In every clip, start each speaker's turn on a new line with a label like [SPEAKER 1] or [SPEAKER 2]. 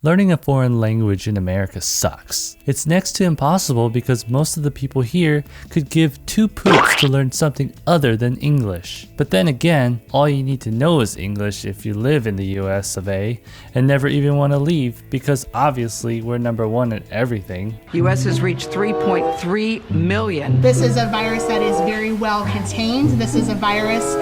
[SPEAKER 1] Learning a foreign language in America sucks. It's next to impossible because most of the people here could give two poops to learn something other than English. But then again, all you need to know is English if you live in the US of A and never even want to leave because obviously we're number one at everything.
[SPEAKER 2] US has reached 3.3 million.
[SPEAKER 3] This is a virus that is very well contained. This is a virus.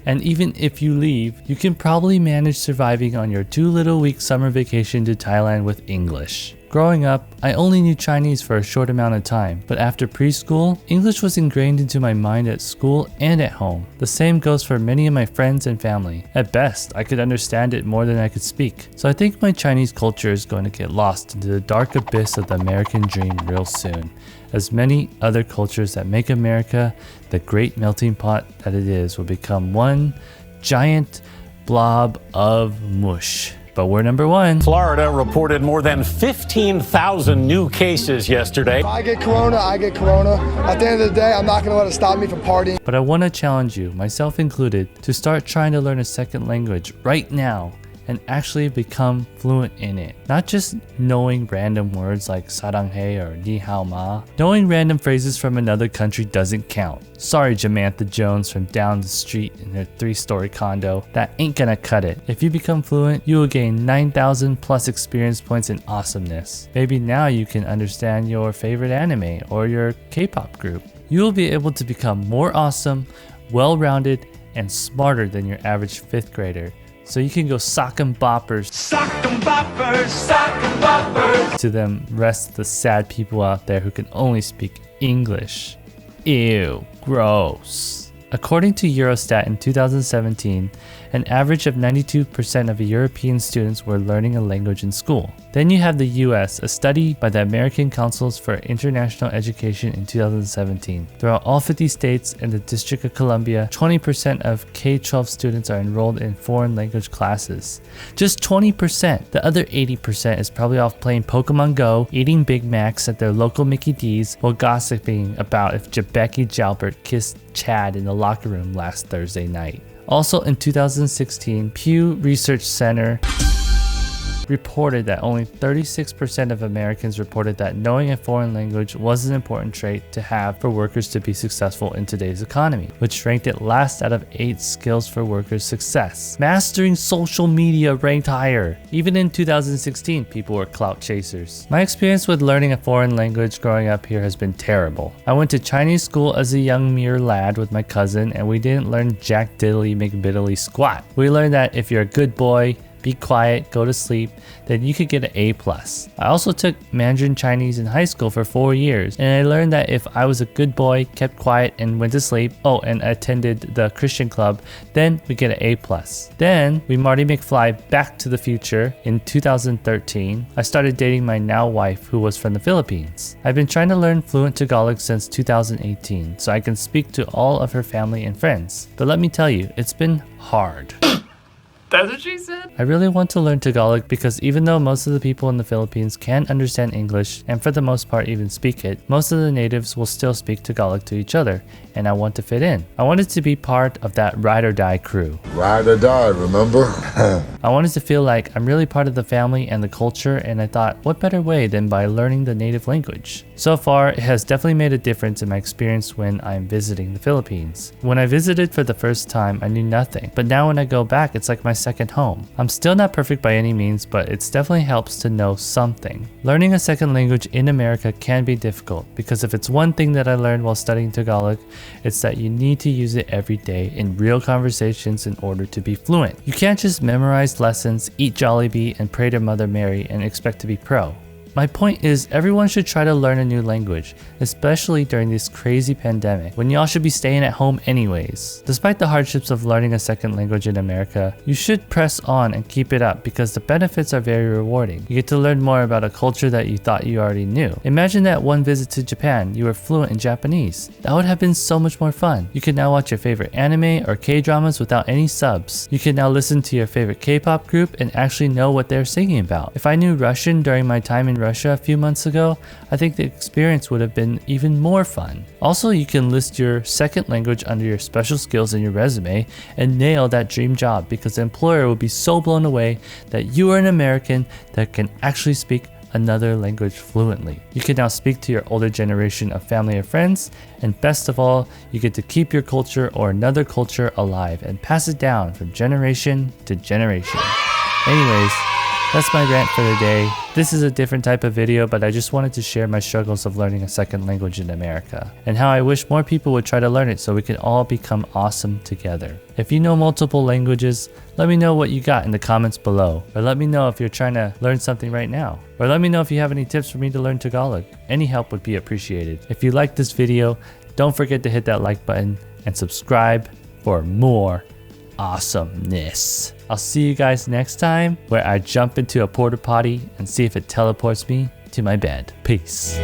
[SPEAKER 1] And even if you leave, you can probably manage surviving on your 2 little week summer vacation to Thailand with English. Growing up, I only knew Chinese for a short amount of time, but after preschool, English was ingrained into my mind at school and at home. The same goes for many of my friends and family. At best, I could understand it more than I could speak. So I think my Chinese culture is going to get lost into the dark abyss of the American dream real soon, as many other cultures that make America the great melting pot that it is will become one giant blob of mush. But we're number one.
[SPEAKER 4] Florida reported more than 15,000 new cases yesterday.
[SPEAKER 5] If I get corona, I get corona. At the end of the day, I'm not going to let it stop me from partying.
[SPEAKER 1] But I want to challenge you, myself included, to start trying to learn a second language right now and actually become fluent in it. Not just knowing random words like saranghae or ni hao ma. Knowing random phrases from another country doesn't count. Sorry, Jamantha Jones from down the street in her 3-story condo. That ain't gonna cut it. If you become fluent, you will gain 9,000 plus experience points in awesomeness. Maybe now you can understand your favorite anime or your K-pop group. You will be able to become more awesome, well-rounded, and smarter than your average 5th grader. So you can go sock 'em boppers, to them rest of the sad people out there who can only speak English. Ew, gross. According to Eurostat in 2017, an average of 92% of European students were learning a language in school. Then you have the US, a study by the American Councils for International Education in 2017. Throughout all 50 states and the District of Columbia, 20% of K-12 students are enrolled in foreign language classes. Just 20%. The other 80% is probably off playing Pokemon Go, eating Big Macs at their local Mickey D's, while gossiping about if Becky Jalbert kissed Chad in the locker room last Thursday night. Also in 2016, Pew Research Center reported that only 36% of Americans reported that knowing a foreign language was an important trait to have for workers to be successful in today's economy, which ranked it last out of 8 skills for workers' success. Mastering social media ranked higher. Even in 2016, people were clout chasers. My experience with learning a foreign language growing up here has been terrible. I went to Chinese school as a young mere lad with my cousin, and we didn't learn jack diddly McBiddly squat. We learned that if you're a good boy, be quiet, go to sleep, then you could get an A+. I also took Mandarin Chinese in high school for 4 years, and I learned that if I was a good boy, kept quiet, and went to sleep, and attended the Christian club, then we get an A+. Then we Marty McFly Back to the Future in 2013. I started dating my now wife, who was from the Philippines. I've been trying to learn fluent Tagalog since 2018, so I can speak to all of her family and friends. But let me tell you, it's been hard.
[SPEAKER 6] That's what she said?
[SPEAKER 1] I really want to learn Tagalog because even though most of the people in the Philippines can understand English and for the most part even speak it, most of the natives will still speak Tagalog to each other, and I want to fit in. I wanted to be part of that ride or die crew.
[SPEAKER 7] Ride or die, remember?
[SPEAKER 1] I wanted to feel like I'm really part of the family and the culture, and I thought, what better way than by learning the native language? So far, it has definitely made a difference in my experience when I'm visiting the Philippines. When I visited for the first time, I knew nothing, but now when I go back, it's like my second home. I'm still not perfect by any means, but it definitely helps to know something. Learning a second language in America can be difficult because if it's one thing that I learned while studying Tagalog, it's that you need to use it every day in real conversations in order to be fluent. You can't just memorize lessons, eat Jollibee, and pray to Mother Mary and expect to be pro. My point is, everyone should try to learn a new language, especially during this crazy pandemic, when y'all should be staying at home anyways. Despite the hardships of learning a second language in America, you should press on and keep it up because the benefits are very rewarding. You get to learn more about a culture that you thought you already knew. Imagine that one visit to Japan, you were fluent in Japanese. That would have been so much more fun. You can now watch your favorite anime or K-dramas without any subs. You can now listen to your favorite K-pop group and actually know what they're singing about. If I knew Russian during my time in Russia a few months ago, I think the experience would have been even more fun. Also, you can list your second language under your special skills in your resume and nail that dream job, because the employer will be so blown away that you are an American that can actually speak another language fluently. You can now speak to your older generation of family or friends, and best of all, you get to keep your culture or another culture alive and pass it down from generation to generation. Anyways, that's my rant for the day. This is a different type of video, but I just wanted to share my struggles of learning a second language in America, and how I wish more people would try to learn it so we can all become awesome together. If you know multiple languages, let me know what you got in the comments below, or let me know if you're trying to learn something right now, or let me know if you have any tips for me to learn Tagalog. Any help would be appreciated. If you liked this video, don't forget to hit that like button and subscribe for more awesomeness. I'll see you guys next time, where I jump into a porta potty and see if it teleports me to my bed. Peace.